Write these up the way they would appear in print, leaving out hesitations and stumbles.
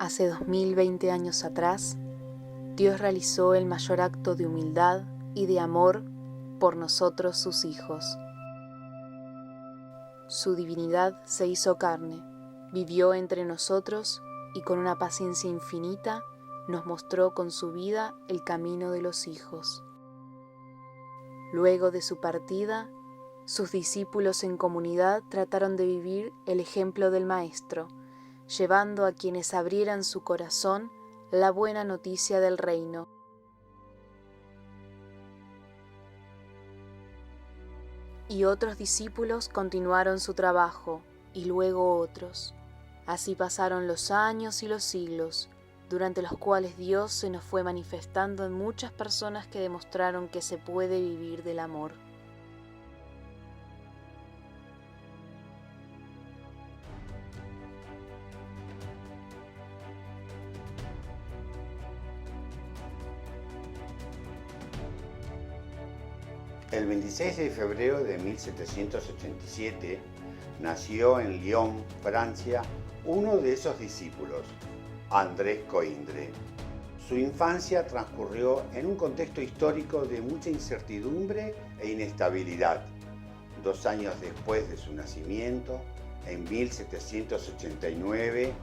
Hace 2020 años atrás, Dios realizó el mayor acto de humildad y de amor por nosotros, sus hijos. Su divinidad se hizo carne, vivió entre nosotros y con una paciencia infinita nos mostró con su vida el camino de los hijos. Luego de su partida, sus discípulos en comunidad trataron de vivir el ejemplo del Maestro, llevando a quienes abrieran su corazón la buena noticia del reino. Y otros discípulos continuaron su trabajo, y luego otros. Así pasaron los años y los siglos, durante los cuales Dios se nos fue manifestando en muchas personas que demostraron que se puede vivir del amor. El 26 de febrero de 1787 nació en Lyon, Francia, uno de esos discípulos, Andrés Coindre. Su infancia transcurrió en un contexto histórico de mucha incertidumbre e inestabilidad. 2 años después de su nacimiento, en 1789,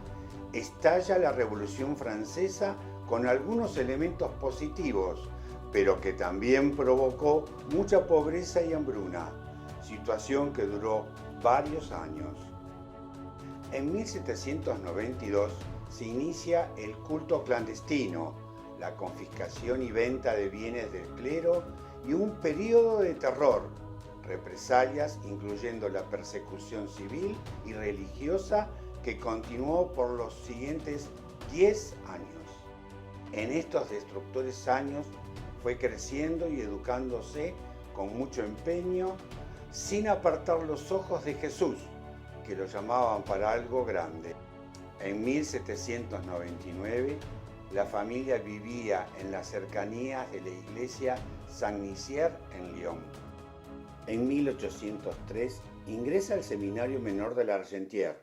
estalla la Revolución Francesa con algunos elementos positivos, pero que también provocó mucha pobreza y hambruna, situación que duró varios años. En 1792 se inicia el culto clandestino, la confiscación y venta de bienes del clero y un periodo de terror, represalias incluyendo la persecución civil y religiosa que continuó por los siguientes 10 años. En estos destructores años fue creciendo y educándose con mucho empeño, sin apartar los ojos de Jesús, que lo llamaban para algo grande. En 1799, la familia vivía en las cercanías de la iglesia Saint-Nizier en Lyon. En 1803 ingresa al Seminario Menor de la Argentière,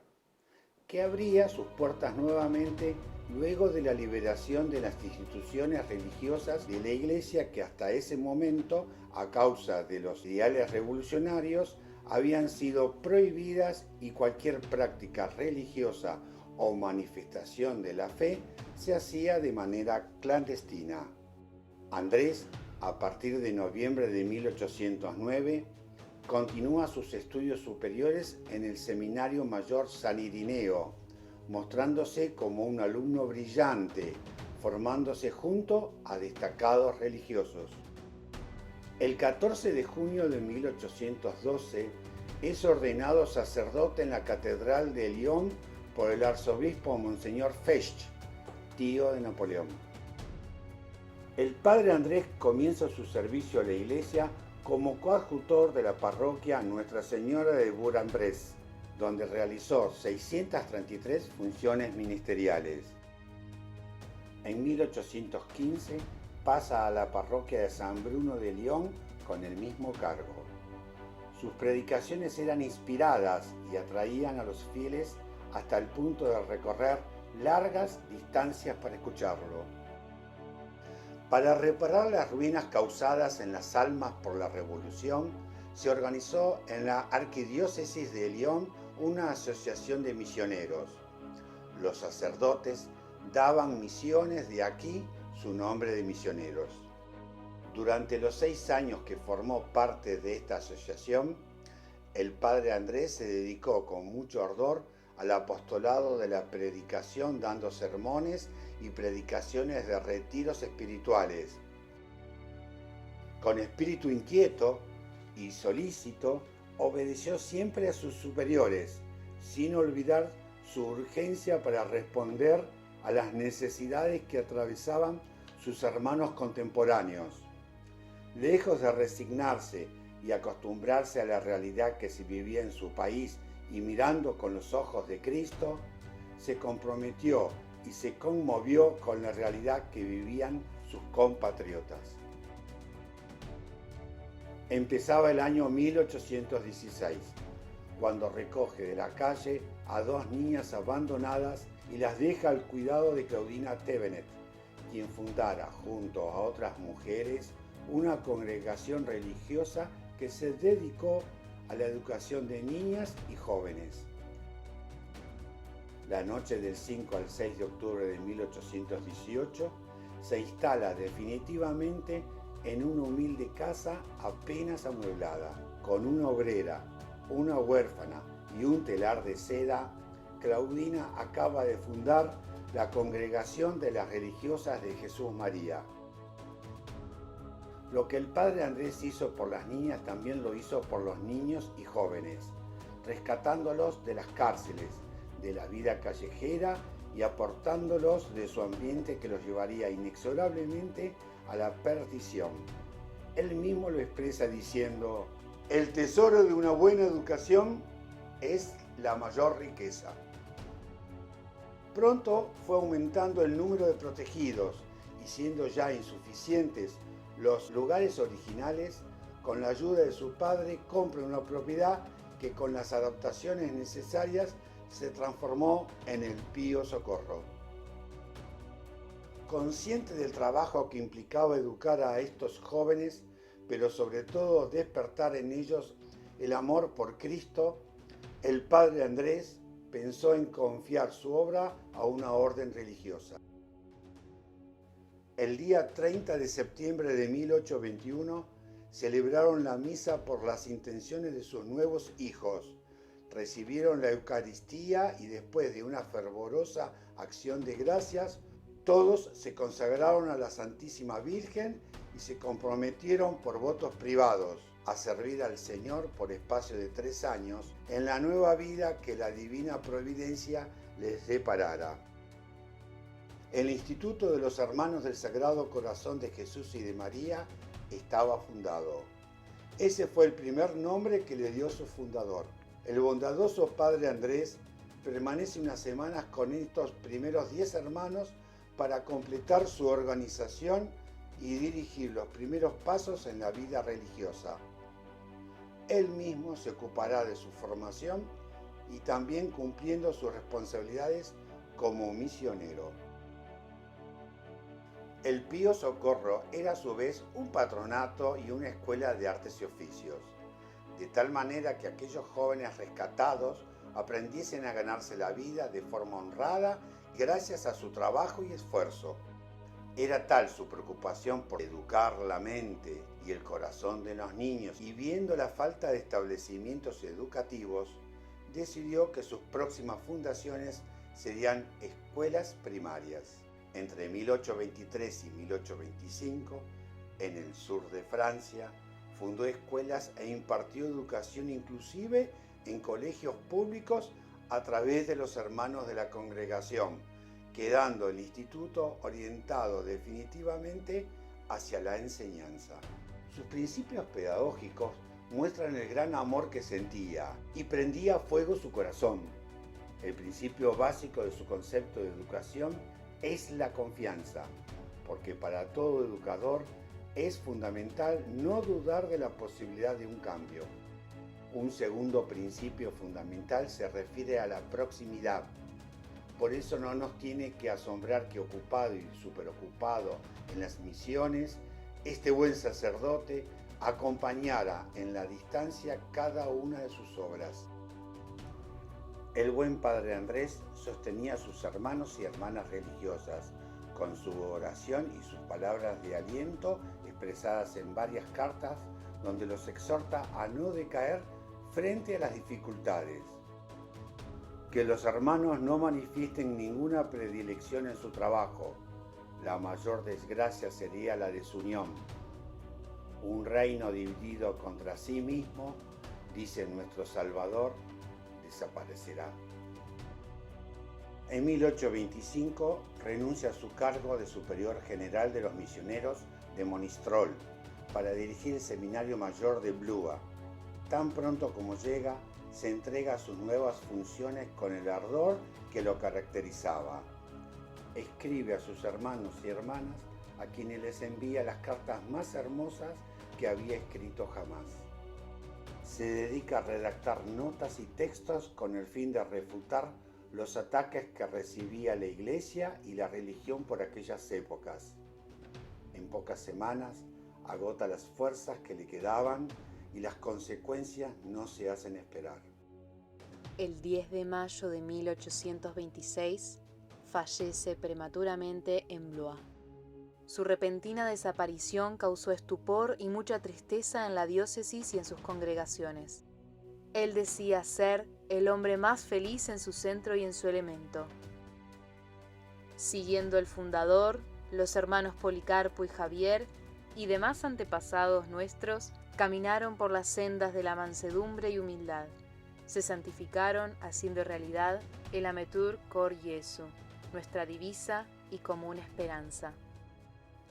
que abría sus puertas nuevamente luego de la liberación de las instituciones religiosas de la Iglesia que hasta ese momento, a causa de los ideales revolucionarios, habían sido prohibidas y cualquier práctica religiosa o manifestación de la fe se hacía de manera clandestina. Andrés, a partir de noviembre de 1809, continúa sus estudios superiores en el Seminario Mayor San Irineo, mostrándose como un alumno brillante, formándose junto a destacados religiosos. El 14 de junio de 1812 es ordenado sacerdote en la Catedral de Lyon por el arzobispo Monseñor Fesch, tío de Napoleón. El padre Andrés comienza su servicio a la iglesia como coadjutor de la parroquia Nuestra Señora de Bourg-en-Bresse, donde realizó 633 funciones ministeriales. En 1815 pasa a la parroquia de San Bruno de Lyon con el mismo cargo. Sus predicaciones eran inspiradas y atraían a los fieles hasta el punto de recorrer largas distancias para escucharlo. Para reparar las ruinas causadas en las almas por la Revolución, se organizó en la Arquidiócesis de Lyon una asociación de misioneros. Los sacerdotes daban misiones, de aquí su nombre de misioneros. Durante los 6 años que formó parte de esta asociación, el padre Andrés se dedicó con mucho ardor al apostolado de la predicación, dando sermones y predicaciones de retiros espirituales. Con espíritu inquieto y solícito, obedeció siempre a sus superiores, sin olvidar su urgencia para responder a las necesidades que atravesaban sus hermanos contemporáneos. Lejos de resignarse y acostumbrarse a la realidad que se vivía en su país y mirando con los ojos de Cristo, se comprometió y se conmovió con la realidad que vivían sus compatriotas. Empezaba el año 1816, cuando recoge de la calle a 2 niñas abandonadas y las deja al cuidado de Claudina Thévenet, quien fundara junto a otras mujeres una congregación religiosa que se dedicó a la educación de niñas y jóvenes. La noche del 5 al 6 de octubre de 1818 se instala definitivamente en una humilde casa apenas amueblada, con una obrera, una huérfana y un telar de seda. Claudina acaba de fundar la Congregación de las Religiosas de Jesús María. Lo que el padre Andrés hizo por las niñas también lo hizo por los niños y jóvenes, rescatándolos de las cárceles, de la vida callejera y aportándolos de su ambiente que los llevaría inexorablemente a la perdición. Él mismo lo expresa diciendo: el tesoro de una buena educación es la mayor riqueza. Pronto fue aumentando el número de protegidos y siendo ya insuficientes los lugares originales, con la ayuda de su padre compra una propiedad que con las adaptaciones necesarias se transformó en el Pío Socorro. Consciente del trabajo que implicaba educar a estos jóvenes, pero sobre todo despertar en ellos el amor por Cristo, el padre Andrés pensó en confiar su obra a una orden religiosa. El día 30 de septiembre de 1821 celebraron la misa por las intenciones de sus nuevos hijos, recibieron la Eucaristía y después de una fervorosa acción de gracias, todos se consagraron a la Santísima Virgen y se comprometieron por votos privados a servir al Señor por espacio de 3 años en la nueva vida que la divina providencia les deparara. El Instituto de los Hermanos del Sagrado Corazón de Jesús y de María estaba fundado. Ese fue el primer nombre que le dio su fundador. El bondadoso padre Andrés permanece unas semanas con estos primeros 10 hermanos para completar su organización y dirigir los primeros pasos en la vida religiosa. Él mismo se ocupará de su formación y también cumpliendo sus responsabilidades como misionero. El Pío Socorro era a su vez un patronato y una escuela de artes y oficios, de tal manera que aquellos jóvenes rescatados aprendiesen a ganarse la vida de forma honrada gracias a su trabajo y esfuerzo. Era tal su preocupación por educar la mente y el corazón de los niños, y viendo la falta de establecimientos educativos, decidió que sus próximas fundaciones serían escuelas primarias. Entre 1823 y 1825, en el sur de Francia, fundó escuelas e impartió educación inclusive en colegios públicos a través de los hermanos de la congregación, quedando el instituto orientado definitivamente hacia la enseñanza. Sus principios pedagógicos muestran el gran amor que sentía y prendía a fuego su corazón. El principio básico de su concepto de educación es la confianza, porque para todo educador es fundamental no dudar de la posibilidad de un cambio. Un segundo principio fundamental se refiere a la proximidad. Por eso no nos tiene que asombrar que ocupado y superocupado en las misiones, este buen sacerdote acompañara en la distancia cada una de sus obras. El buen padre Andrés sostenía a sus hermanos y hermanas religiosas con su oración y sus palabras de aliento expresadas en varias cartas, donde los exhorta a no decaer frente a las dificultades. Que los hermanos no manifiesten ninguna predilección en su trabajo. La mayor desgracia sería la desunión. Un reino dividido contra sí mismo, dice nuestro Salvador, desaparecerá. En 1825 renuncia a su cargo de superior general de los misioneros de Monistrol para dirigir el seminario mayor de Blúa. Tan pronto como llega, se entrega a sus nuevas funciones con el ardor que lo caracterizaba. Escribe a sus hermanos y hermanas, a quienes les envía las cartas más hermosas que había escrito jamás. Se dedica a redactar notas y textos con el fin de refutar los ataques que recibía la Iglesia y la religión por aquellas épocas. En pocas semanas agota las fuerzas que le quedaban y las consecuencias no se hacen esperar. El 10 de mayo de 1826 fallece prematuramente en Blois. Su repentina desaparición causó estupor y mucha tristeza en la diócesis y en sus congregaciones. Él decía ser el hombre más feliz en su centro y en su elemento. Siguiendo el fundador, los hermanos Policarpo y Javier y demás antepasados nuestros caminaron por las sendas de la mansedumbre y humildad. Se santificaron haciendo realidad el Ametur Cor Jesu, nuestra divisa y común esperanza.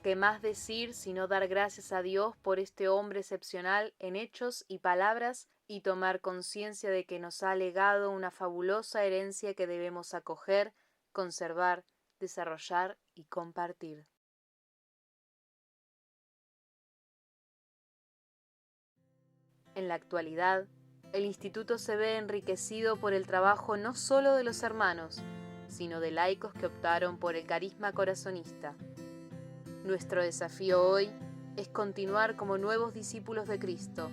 ¿Qué más decir sino dar gracias a Dios por este hombre excepcional en hechos y palabras y tomar conciencia de que nos ha legado una fabulosa herencia que debemos acoger, conservar, desarrollar y compartir? En la actualidad, el instituto se ve enriquecido por el trabajo no solo de los hermanos, sino de laicos que optaron por el carisma corazonista. Nuestro desafío hoy es continuar como nuevos discípulos de Cristo,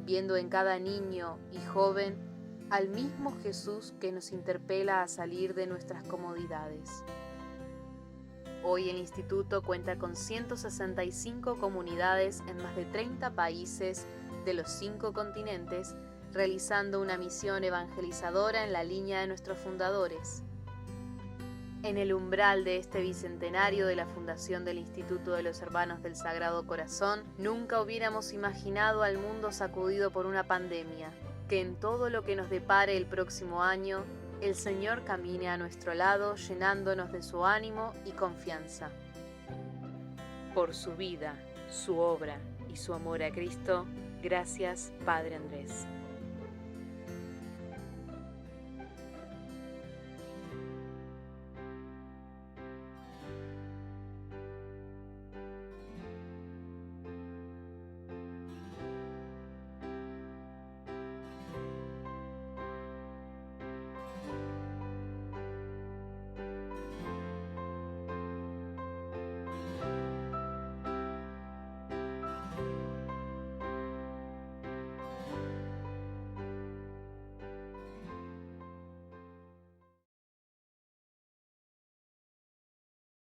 viendo en cada niño y joven al mismo Jesús que nos interpela a salir de nuestras comodidades. Hoy el instituto cuenta con 165 comunidades en más de 30 países de los 5 continentes, realizando una misión evangelizadora en la línea de nuestros fundadores. En el umbral de este bicentenario de la fundación del Instituto de los Hermanos del Sagrado Corazón, nunca hubiéramos imaginado al mundo sacudido por una pandemia, que en todo lo que nos depare el próximo año, el Señor camine a nuestro lado llenándonos de su ánimo y confianza. Por su vida, su obra y su amor a Cristo, gracias, Padre Andrés.